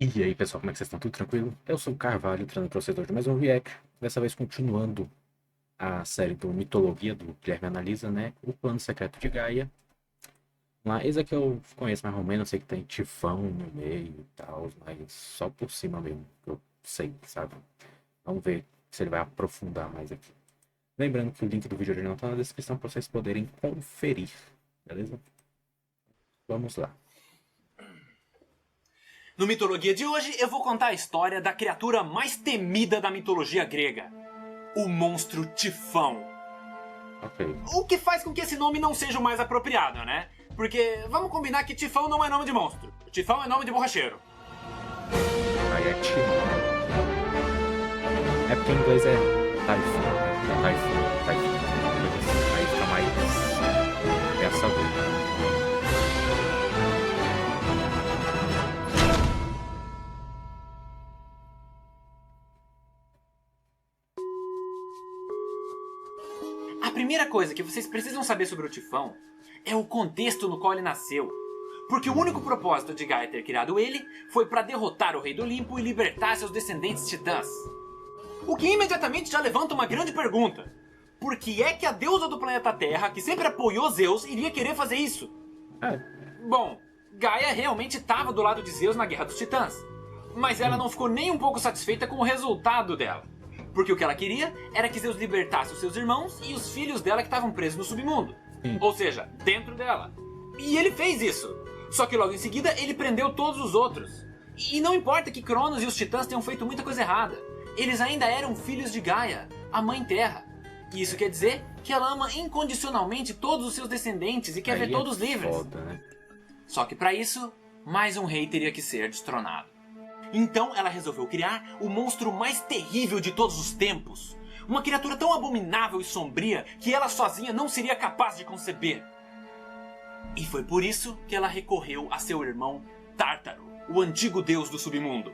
E aí, pessoal, como é que vocês estão? Tudo tranquilo? Eu sou o Carvalho, treinando para vocês hoje de mais um React. Dessa vez continuando a série do Mitologia, do Guilherme Analisa, né? O Plano Secreto de Gaia. Lá, esse aqui eu conheço mais ou menos, sei que tem Tifão no meio e tal, mas só por cima mesmo, que eu sei, sabe? Vamos ver se ele vai aprofundar mais aqui. Lembrando que o link do vídeo original tá na descrição para vocês poderem conferir, beleza? Vamos lá. No Mitologia de hoje, eu vou contar a história da criatura mais temida da mitologia grega. O monstro Tifão. Ok. O que faz com que esse nome não seja o mais apropriado, né? Porque vamos combinar que Tifão não é nome de monstro. Tifão é nome de borracheiro. Aí é Tifão. É porque em inglês é Typhoon, né? Typhoon. Aí fica mais ameaçador. A primeira coisa que vocês precisam saber sobre o Tifão é o contexto no qual ele nasceu. Porque o único propósito de Gaia ter criado ele foi para derrotar o Rei do Olimpo e libertar seus descendentes titãs. O que imediatamente já levanta uma grande pergunta. Por que é que a deusa do planeta Terra, que sempre apoiou Zeus, iria querer fazer isso? Bom, Gaia realmente estava do lado de Zeus na Guerra dos Titãs. Mas ela não ficou nem um pouco satisfeita com o resultado dela. Porque o que ela queria era que Zeus libertasse os seus irmãos e os filhos dela que estavam presos no submundo. Ou seja, dentro dela. E ele fez isso. Só que logo em seguida ele prendeu todos os outros. E não importa que Cronos e os Titãs tenham feito muita coisa errada. Eles ainda eram filhos de Gaia, a Mãe Terra. E isso quer dizer que ela ama incondicionalmente todos os seus descendentes e quer ver todos livres. Foda, né? Só que para isso, mais um rei teria que ser destronado. Então ela resolveu criar o monstro mais terrível de todos os tempos. Uma criatura tão abominável e sombria que ela sozinha não seria capaz de conceber. E foi por isso que ela recorreu a seu irmão Tártaro, o antigo deus do submundo.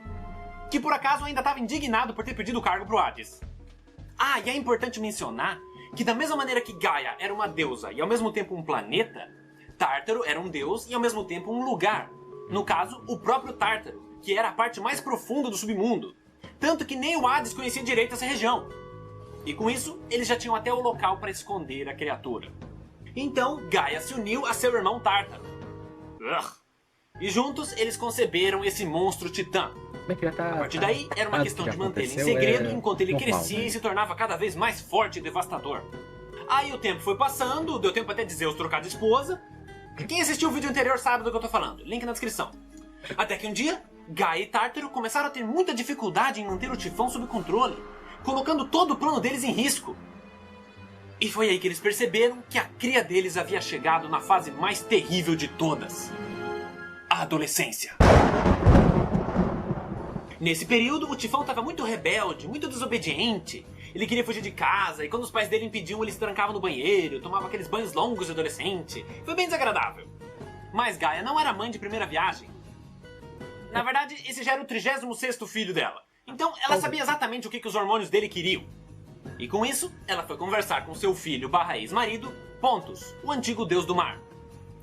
Que por acaso ainda estava indignado por ter pedido o cargo pro Hades. Ah, e é importante mencionar que da mesma maneira que Gaia era uma deusa e ao mesmo tempo um planeta, Tártaro era um deus e ao mesmo tempo um lugar. No caso, o próprio Tártaro, que era a parte mais profunda do submundo. Tanto que nem o Hades conhecia direito essa região. E com isso, eles já tinham até o local para esconder a criatura. Então, Gaia se uniu a seu irmão Tártaro. E juntos, eles conceberam esse monstro titã. A partir daí, era uma questão de mantê-lo em segredo enquanto ele crescia e se tornava cada vez mais forte e devastador. Aí o tempo foi passando, deu tempo até de Zeus trocar de esposa. Quem assistiu o vídeo anterior sabe do que eu tô falando, link na descrição. Até que um dia, Gaia e Tártaro começaram a ter muita dificuldade em manter o Tifão sob controle, colocando todo o plano deles em risco. E foi aí que eles perceberam que a cria deles havia chegado na fase mais terrível de todas. A adolescência. Nesse período, o Tifão estava muito rebelde, muito desobediente. Ele queria fugir de casa e quando os pais dele impediam, ele se trancava no banheiro, tomava aqueles banhos longos de adolescente. Foi bem desagradável. Mas Gaia não era mãe de primeira viagem. Na verdade, esse já era o 36º filho dela. Então, ela sabia exatamente o que os hormônios dele queriam. E com isso, ela foi conversar com seu filho barra ex-marido, Pontus, o antigo deus do mar.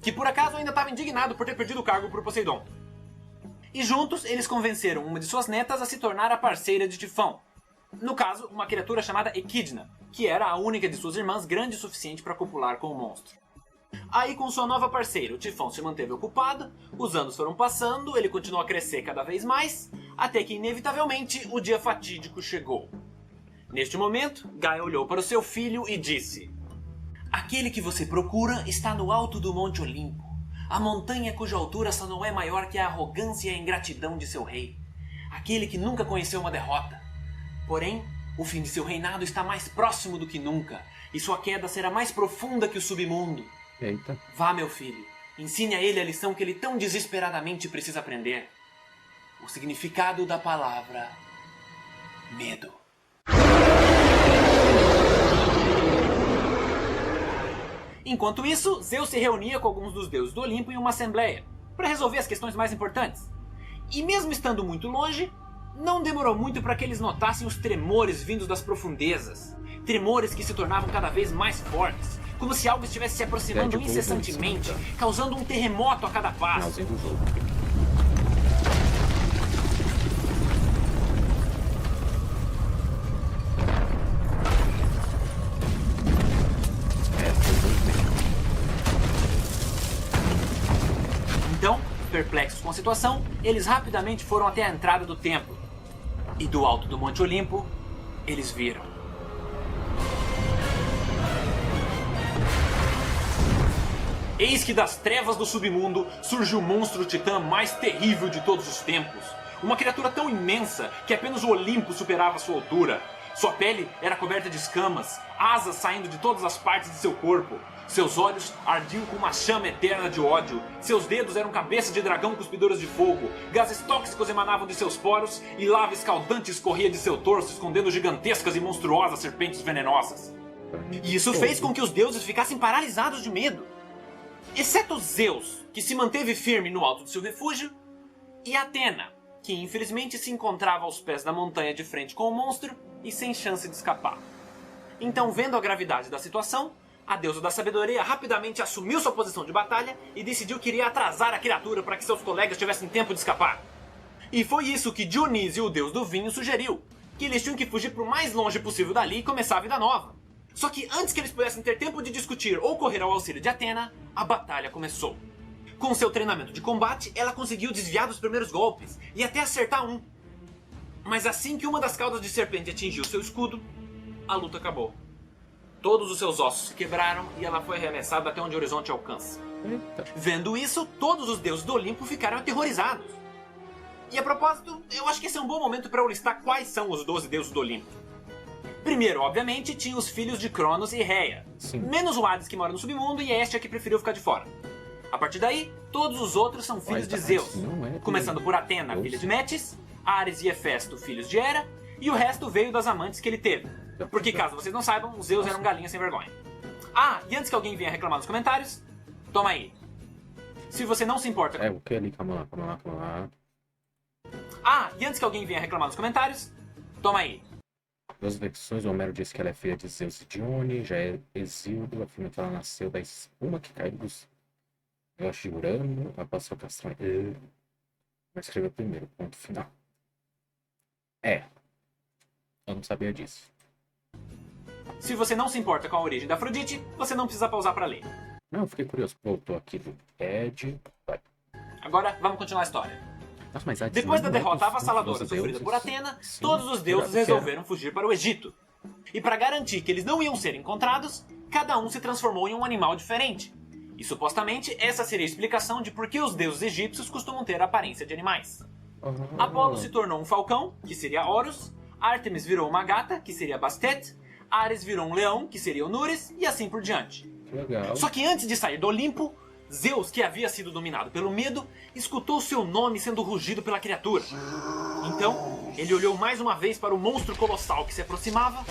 Que por acaso ainda estava indignado por ter perdido o cargo por Poseidon. E juntos, eles convenceram uma de suas netas a se tornar a parceira de Tifão. No caso, uma criatura chamada Equidna, que era a única de suas irmãs grande o suficiente para copular com o monstro. Aí com sua nova parceira, o Tifão se manteve ocupado, os anos foram passando, ele continuou a crescer cada vez mais, até que inevitavelmente o dia fatídico chegou. Neste momento, Gaia olhou para o seu filho e disse: "Aquele que você procura está no alto do Monte Olimpo, a montanha cuja altura só não é maior que a arrogância e a ingratidão de seu rei, aquele que nunca conheceu uma derrota. Porém, o fim de seu reinado está mais próximo do que nunca, e sua queda será mais profunda que o submundo. Eita. Vá, meu filho, ensine a ele a lição que ele tão desesperadamente precisa aprender. O significado da palavra medo." Enquanto isso, Zeus se reunia com alguns dos deuses do Olimpo em uma assembleia, para resolver as questões mais importantes. E mesmo estando muito longe, não demorou muito para que eles notassem os tremores vindos das profundezas. Tremores que se tornavam cada vez mais fortes, como se algo estivesse se aproximando incessantemente, causando um terremoto a cada passo. a situação, eles rapidamente foram até a entrada do templo. E do alto do Monte Olimpo, eles viram. Eis que das trevas do submundo surgiu o monstro titã mais terrível de todos os tempos. Uma criatura tão imensa que apenas o Olimpo superava sua altura. Sua pele era coberta de escamas, asas saindo de todas as partes de seu corpo. Seus olhos ardiam com uma chama eterna de ódio. Seus dedos eram cabeças de dragão cuspidoras de fogo. Gases tóxicos emanavam de seus poros e lava escaldante escorria de seu torso, escondendo gigantescas e monstruosas serpentes venenosas. E isso fez com que os deuses ficassem paralisados de medo. Exceto Zeus, que se manteve firme no alto de seu refúgio, e Atena, que infelizmente se encontrava aos pés da montanha de frente com o monstro e sem chance de escapar. Então, vendo a gravidade da situação, a deusa da sabedoria rapidamente assumiu sua posição de batalha e decidiu que iria atrasar a criatura para que seus colegas tivessem tempo de escapar. E foi isso que Dionísio, o deus do vinho, sugeriu, que eles tinham que fugir para o mais longe possível dali e começar a vida nova. Só que antes que eles pudessem ter tempo de discutir ou correr ao auxílio de Atena, a batalha começou. Com seu treinamento de combate, ela conseguiu desviar dos primeiros golpes e até acertar um. Mas assim que uma das caudas de serpente atingiu seu escudo, a luta acabou. Todos os seus ossos se quebraram e ela foi arremessada até onde o horizonte alcança. Vendo isso, todos os deuses do Olimpo ficaram aterrorizados. E a propósito, eu acho que esse é um bom momento para eu listar quais são os 12 deuses do Olimpo. Primeiro, obviamente, tinha os filhos de Cronos e Rhea. Sim. Menos o Hades, que mora no submundo, e Hestia, que preferiu ficar de fora. A partir daí, todos os outros são filhos de Zeus. Começando por Atena, filha de Metis, Ares e Hefesto, filhos de Hera, e o resto veio das amantes que ele teve. Porque, caso vocês não saibam, os Zeus eram galinhas sem vergonha. Ah, e antes que alguém venha reclamar nos comentários, toma aí. Se você não se importa... O que ali? Calma lá. Ah, e antes que alguém venha reclamar nos comentários, toma aí. Das versões, o Homero diz que ela é filha de Zeus e Dione, já é Exíodo, afirma que ela nasceu da espuma que caiu dos relógios de Urano, após seu castrão. Mas escreveu primeiro, ponto final. Eu não sabia disso. Se você não se importa com a origem da Afrodite, você não precisa pausar pra ler. Não, eu fiquei curioso. Voltou aqui do Ed. Vai. Agora, vamos continuar a história. Nossa, mas Depois da derrota avassaladora sofrida por Atena, todos os deuses resolveram fugir para o Egito. E para garantir que eles não iam ser encontrados, cada um se transformou em um animal diferente. E supostamente essa seria a explicação de por que os deuses egípcios costumam ter a aparência de animais. Apolo se tornou um falcão, que seria Horus, Ártemis virou uma gata, que seria Bastet, Ares virou um leão, que seria Onures, e assim por diante. Legal. Só que antes de sair do Olimpo, Zeus, que havia sido dominado pelo medo, escutou seu nome sendo rugido pela criatura. Então, ele olhou mais uma vez para o monstro colossal que se aproximava,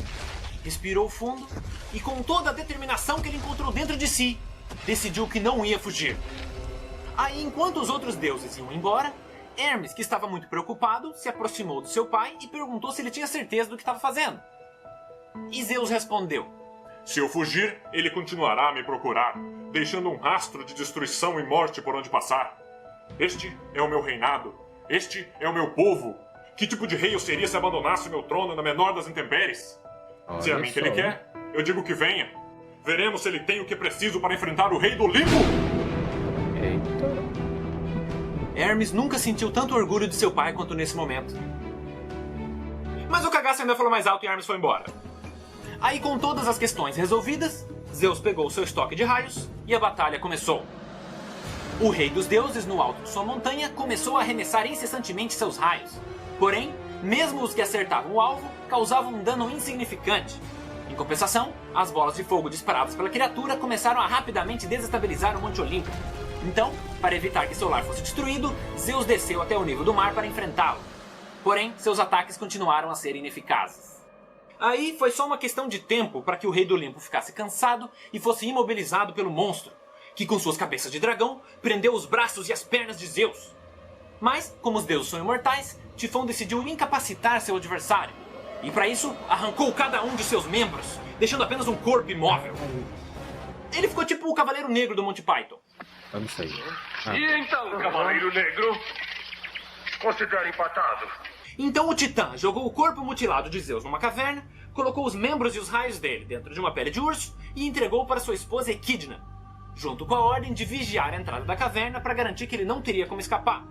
respirou fundo e, com toda a determinação que ele encontrou dentro de si, decidiu que não ia fugir. Aí, enquanto os outros deuses iam embora, Hermes, que estava muito preocupado, se aproximou do seu pai e perguntou se ele tinha certeza do que estava fazendo. E Zeus respondeu: Se eu fugir, ele continuará a me procurar, deixando um rastro de destruição e morte por onde passar. Este é o meu reinado. Este é o meu povo. Que tipo de rei eu seria se abandonasse meu trono na menor das intempéries? Se é a mim que ele quer, eu digo que venha. Veremos se ele tem o que é preciso para enfrentar o rei do Olimpo. Eita. Hermes nunca sentiu tanto orgulho de seu pai quanto nesse momento. Mas o cagaço ainda falou mais alto e Hermes foi embora. Aí, com todas as questões resolvidas, Zeus pegou seu estoque de raios e a batalha começou. O rei dos deuses, no alto de sua montanha, começou a arremessar incessantemente seus raios. Porém, mesmo os que acertavam o alvo, causavam um dano insignificante. Em compensação, as bolas de fogo disparadas pela criatura começaram a rapidamente desestabilizar o Monte Olimpo. Então, para evitar que seu lar fosse destruído, Zeus desceu até o nível do mar para enfrentá-lo. Porém, seus ataques continuaram a ser ineficazes. Aí foi só uma questão de tempo para que o rei do Olimpo ficasse cansado e fosse imobilizado pelo monstro, que com suas cabeças de dragão prendeu os braços e as pernas de Zeus. Mas, como os deuses são imortais, Tifão decidiu incapacitar seu adversário. E para isso, arrancou cada um de seus membros, deixando apenas um corpo imóvel. Ele ficou tipo o Cavaleiro Negro do Monty Python. Vamos sair. E então, Cavaleiro Negro? Considera empatado. Então o Titã jogou o corpo mutilado de Zeus numa caverna, colocou os membros e os raios dele dentro de uma pele de urso e entregou para sua esposa Equidna, junto com a ordem de vigiar a entrada da caverna para garantir que ele não teria como escapar.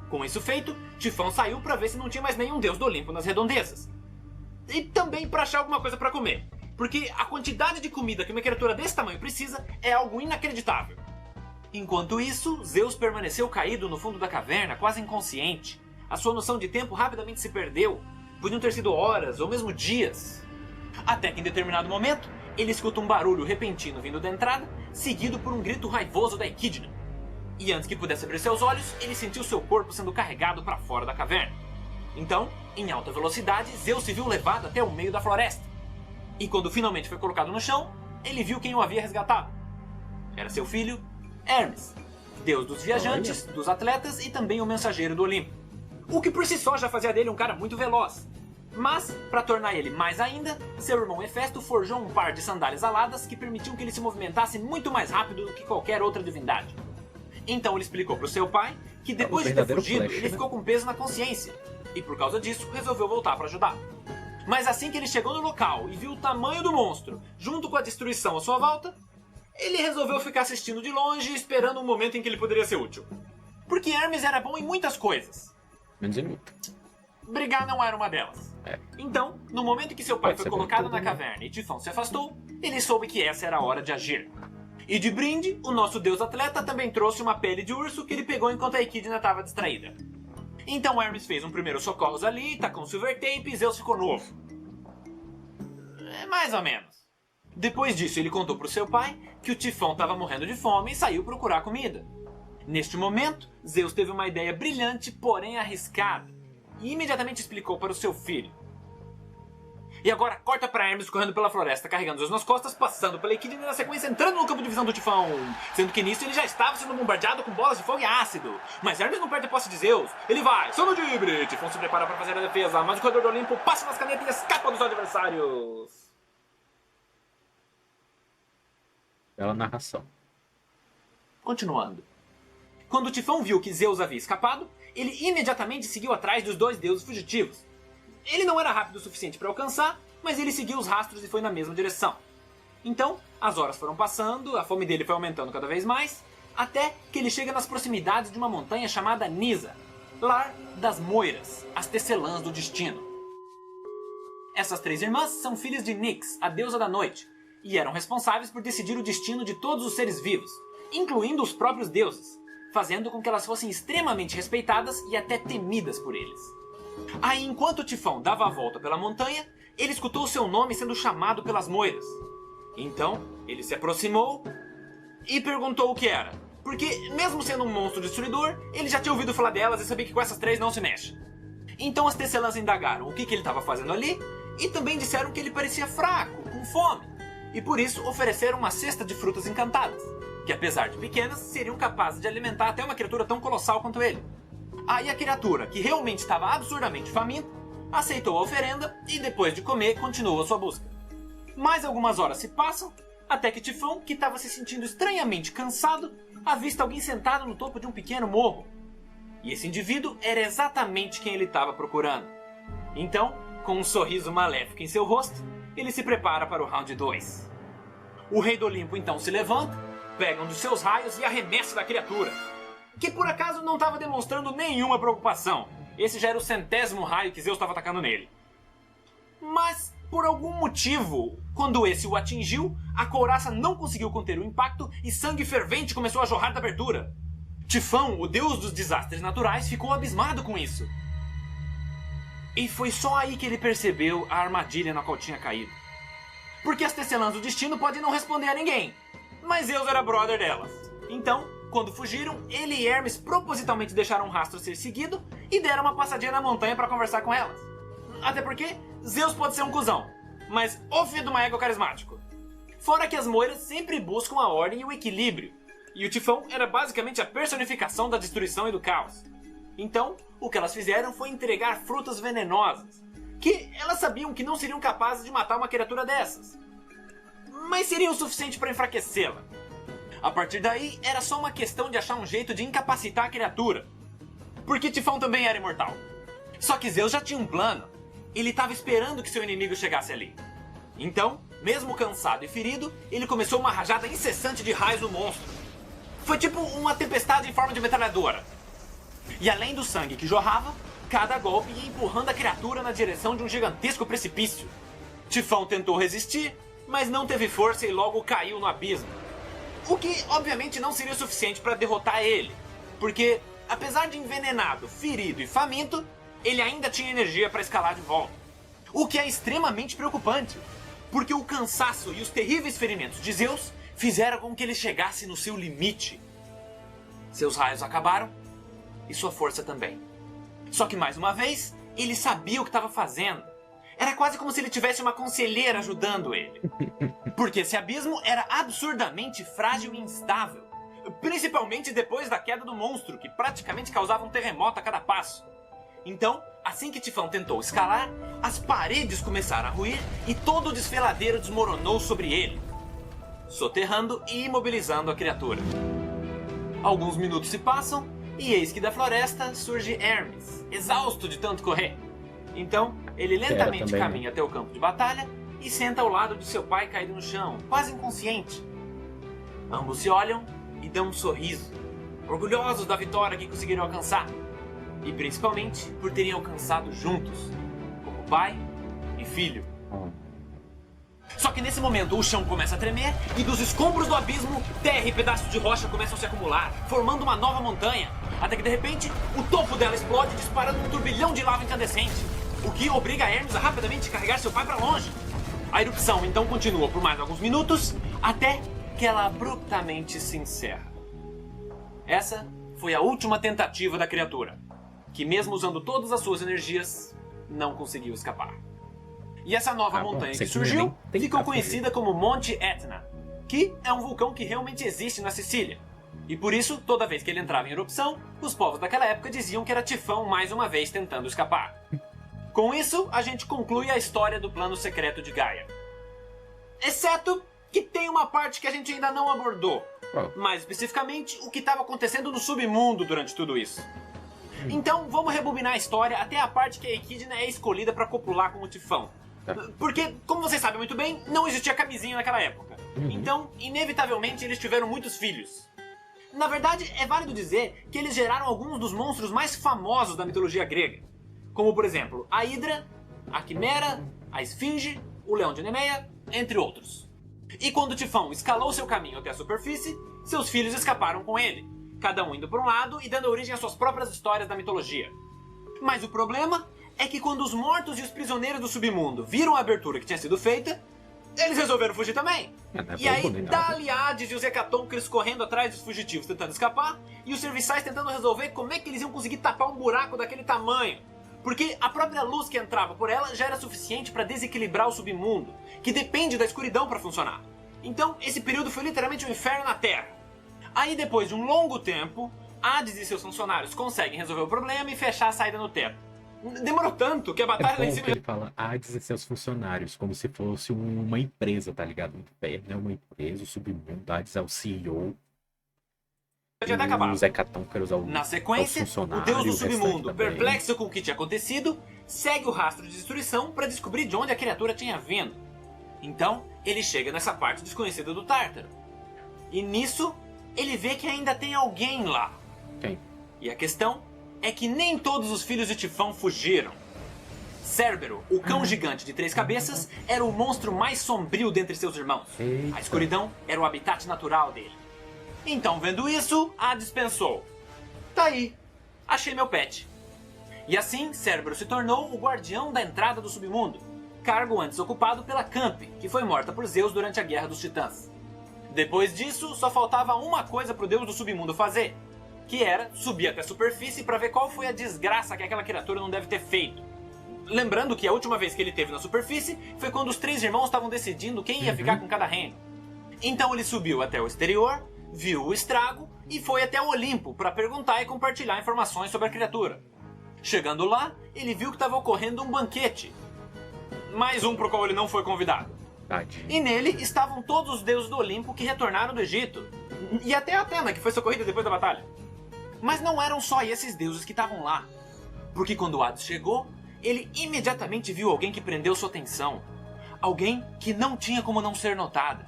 Com isso feito, Tifão saiu para ver se não tinha mais nenhum deus do Olimpo nas redondezas. E também para achar alguma coisa para comer, porque a quantidade de comida que uma criatura desse tamanho precisa é algo inacreditável. Enquanto isso, Zeus permaneceu caído no fundo da caverna, quase inconsciente. A sua noção de tempo rapidamente se perdeu. Podiam ter sido horas ou mesmo dias. Até que em determinado momento, ele escuta um barulho repentino vindo da entrada, seguido por um grito raivoso da Equidna. E antes que pudesse abrir seus olhos, ele sentiu seu corpo sendo carregado para fora da caverna. Então, em alta velocidade, Zeus se viu levado até o meio da floresta. E quando finalmente foi colocado no chão, ele viu quem o havia resgatado. Era seu filho, Hermes, deus dos viajantes, dos atletas e também o mensageiro do Olimpo. O que por si só já fazia dele um cara muito veloz. Mas, para tornar ele mais ainda, seu irmão Hefesto forjou um par de sandálias aladas que permitiam que ele se movimentasse muito mais rápido do que qualquer outra divindade. Então ele explicou para o seu pai que depois de ter fugido, ele ficou com peso na consciência. E por causa disso, resolveu voltar para ajudar. Mas assim que ele chegou no local e viu o tamanho do monstro, junto com a destruição à sua volta, ele resolveu ficar assistindo de longe, esperando um momento em que ele poderia ser útil. Porque Hermes era bom em muitas coisas. Menos em luta. Brigar não era uma delas. Então, no momento em que seu pai foi colocado na caverna e Tifão se afastou, ele soube que essa era a hora de agir. E de brinde, o nosso deus atleta também trouxe uma pele de urso que ele pegou enquanto a Equidna estava distraída. Então Hermes fez um primeiro socorros ali, tacou um silver tape e Zeus ficou novo. Mais ou menos. Depois disso, ele contou para o seu pai que o Tifão estava morrendo de fome e saiu procurar comida. Neste momento, Zeus teve uma ideia brilhante, porém arriscada, e imediatamente explicou para o seu filho. E agora corta para Hermes correndo pela floresta, carregando Zeus nas costas, passando pela Equidna e na sequência entrando no campo de visão do Tifão. Sendo que nisso ele já estava sendo bombardeado com bolas de fogo e ácido. Mas Hermes não perde a posse de Zeus. Ele vai, som no dibre! Tifão se prepara para fazer a defesa, mas o corredor do Olimpo passa nas canetas e escapa dos adversários. Bela narração. Continuando. Quando o Tifão viu que Zeus havia escapado, ele imediatamente seguiu atrás dos dois deuses fugitivos. Ele não era rápido o suficiente para alcançar, mas ele seguiu os rastros e foi na mesma direção. Então, as horas foram passando, a fome dele foi aumentando cada vez mais, até que ele chega nas proximidades de uma montanha chamada Nisa, lar das Moiras, as tecelãs do destino. Essas três irmãs são filhas de Nyx, a deusa da noite, e eram responsáveis por decidir o destino de todos os seres vivos, incluindo os próprios deuses, fazendo com que elas fossem extremamente respeitadas e até temidas por eles. Aí, enquanto o Tifão dava a volta pela montanha, ele escutou seu nome sendo chamado pelas Moiras. Então, ele se aproximou e perguntou o que era, porque mesmo sendo um monstro destruidor, ele já tinha ouvido falar delas e sabia que com essas três não se mexe. Então as tecelãs indagaram o que ele estava fazendo ali e também disseram que ele parecia fraco, com fome, e por isso ofereceram uma cesta de frutas encantadas, que apesar de pequenas, seriam capazes de alimentar até uma criatura tão colossal quanto ele. Aí a criatura, que realmente estava absurdamente faminta, aceitou a oferenda e depois de comer, continuou a sua busca. Mais algumas horas se passam, até que Tifão, que estava se sentindo estranhamente cansado, avista alguém sentado no topo de um pequeno morro. E esse indivíduo era exatamente quem ele estava procurando. Então, com um sorriso maléfico em seu rosto, ele se prepara para o round 2. O rei do Olimpo então se levanta, pega um dos seus raios e arremessa da criatura, que por acaso não estava demonstrando nenhuma preocupação. Esse já era o 100º raio que Zeus estava atacando nele. Mas, por algum motivo, quando esse o atingiu, a couraça não conseguiu conter o impacto e sangue fervente começou a jorrar da abertura. Tifão, o deus dos desastres naturais, ficou abismado com isso. E foi só aí que ele percebeu a armadilha na qual tinha caído. Porque as tecelãs do destino podem não responder a ninguém, mas Zeus era brother delas. Então, quando fugiram, ele e Hermes propositalmente deixaram um rastro ser seguido e deram uma passadinha na montanha para conversar com elas. Até porque Zeus pode ser um cuzão, mas o filho de uma égua carismático. Fora que as Moiras sempre buscam a ordem e o equilíbrio, e o Tifão era basicamente a personificação da destruição e do caos. Então, o que elas fizeram foi entregar frutas venenosas, que elas sabiam que não seriam capazes de matar uma criatura dessas, mas seriam o suficiente para enfraquecê-la. A partir daí, era só uma questão de achar um jeito de incapacitar a criatura, porque Tifão também era imortal. Só que Zeus já tinha um plano. Ele estava esperando que seu inimigo chegasse ali. Então, mesmo cansado e ferido, ele começou uma rajada incessante de raios no monstro. Foi tipo uma tempestade em forma de metralhadora. E além do sangue que jorrava, cada golpe ia empurrando a criatura na direção de um gigantesco precipício. Tifão tentou resistir, mas não teve força e logo caiu no abismo. O que, obviamente, não seria o suficiente para derrotar ele, porque, apesar de envenenado, ferido e faminto, ele ainda tinha energia para escalar de volta. O que é extremamente preocupante, porque o cansaço e os terríveis ferimentos de Zeus fizeram com que ele chegasse no seu limite. Seus raios acabaram e sua força também. Só que, mais uma vez, ele sabia o que estava fazendo. Era quase como se ele tivesse uma conselheira ajudando ele. Porque esse abismo era absurdamente frágil e instável. Principalmente depois da queda do monstro, que praticamente causava um terremoto a cada passo. Então, assim que Tifão tentou escalar, as paredes começaram a ruir e todo o desfiladeiro desmoronou sobre ele, soterrando e imobilizando a criatura. Alguns minutos se passam e eis que da floresta surge Hermes, exausto de tanto correr. Então, ele lentamente também, caminha até o campo de batalha e senta ao lado de seu pai caído no chão, quase inconsciente. Ambos se olham e dão um sorriso, orgulhosos da vitória que conseguiram alcançar. E principalmente por terem alcançado juntos, como pai e filho. Só que nesse momento o chão começa a tremer e dos escombros do abismo, terra e pedaços de rocha começam a se acumular, formando uma nova montanha, até que de repente o topo dela explode, disparando um turbilhão de lava incandescente, o que obriga Hermes a rapidamente carregar seu pai para longe. A erupção então continua por mais alguns minutos, até que ela abruptamente se encerra. Essa foi a última tentativa da criatura, que mesmo usando todas as suas energias, não conseguiu escapar. E essa nova montanha que surgiu ficou conhecida como Monte Etna, que é um vulcão que realmente existe na Sicília. E por isso, toda vez que ele entrava em erupção, os povos daquela época diziam que era Tifão mais uma vez tentando escapar. Com isso, a gente conclui a história do plano secreto de Gaia. Exceto que tem uma parte que a gente ainda não abordou. Mais especificamente, o que estava acontecendo no submundo durante tudo isso. Então, vamos rebobinar a história até a parte que a Equidna é escolhida para copular com o Tifão. Porque, como vocês sabem muito bem, não existia camisinha naquela época. Então, inevitavelmente, eles tiveram muitos filhos. Na verdade, é válido dizer que eles geraram alguns dos monstros mais famosos da mitologia grega. Como, por exemplo, a Hidra, a Quimera, a Esfinge, o Leão de Nemeia, entre outros. E quando Tifão escalou seu caminho até a superfície, seus filhos escaparam com ele, cada um indo por um lado e dando origem às suas próprias histórias da mitologia. Mas o problema é que quando os mortos e os prisioneiros do submundo viram a abertura que tinha sido feita, eles resolveram fugir também. E aí, dali Hades e os Hecatônqueres correndo atrás dos fugitivos tentando escapar, e os serviçais tentando resolver como é que eles iam conseguir tapar um buraco daquele tamanho. Porque a própria luz que entrava por ela já era suficiente para desequilibrar o submundo, que depende da escuridão para funcionar. Então, esse período foi literalmente um inferno na Terra. Aí, depois de um longo tempo, Hades e seus funcionários conseguem resolver o problema e fechar a saída no teto. Demorou tanto que a batalha lá em cima... Ele fala Hades e seus funcionários, como se fosse uma empresa, tá ligado? O inferno é uma empresa, o submundo, Hades é o CEO. Já tinha acabado. Os Hecatônqueros Na sequência, o deus do submundo, perplexo com o que tinha acontecido, segue o rastro de destruição para descobrir de onde a criatura tinha vindo. Então, ele chega nessa parte desconhecida do Tártaro. E nisso, ele vê que ainda tem alguém lá. Quem? E a questão é que nem todos os filhos de Tifão fugiram. Cérbero, o cão gigante de 3 cabeças, era o monstro mais sombrio dentre seus irmãos. Eita. A escuridão era o habitat natural dele. Então, vendo isso, Hades pensou: tá aí, achei meu pet. E assim, Cérbero se tornou o guardião da entrada do submundo, cargo antes ocupado pela Campe, que foi morta por Zeus durante a Guerra dos Titãs. Depois disso, só faltava uma coisa pro deus do submundo fazer, que era subir até a superfície para ver qual foi a desgraça que aquela criatura não deve ter feito. Lembrando que a última vez que ele esteve na superfície foi quando os 3 irmãos estavam decidindo quem ia ficar com cada reino. Então ele subiu até o exterior, viu o estrago e foi até o Olimpo para perguntar e compartilhar informações sobre a criatura. Chegando lá, ele viu que estava ocorrendo um banquete. Mais um pro qual ele não foi convidado. E nele estavam todos os deuses do Olimpo que retornaram do Egito. E até Atena, que foi socorrida depois da batalha. Mas não eram só esses deuses que estavam lá. Porque quando Hades chegou, ele imediatamente viu alguém que prendeu sua atenção. Alguém que não tinha como não ser notada.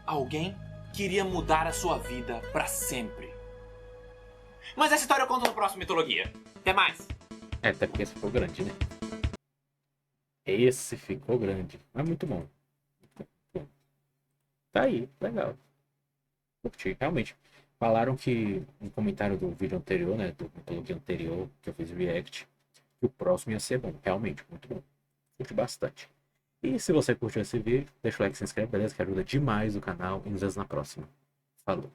Alguém que iria mudar a sua vida para sempre. Mas essa história eu conto no próximo Mitologia. Até mais! Até porque esse ficou grande, né? Esse ficou grande. Mas muito bom. Muito bom. Tá aí, legal. Curti, realmente. Falaram que, um comentário do vídeo anterior, né? Do Mitologia anterior, que eu fiz react, que o próximo ia ser bom. Realmente, muito bom. Curti bastante. E se você curtiu esse vídeo, deixa o like, se inscreve, beleza? Que ajuda demais o canal. E nos vemos na próxima. Falou!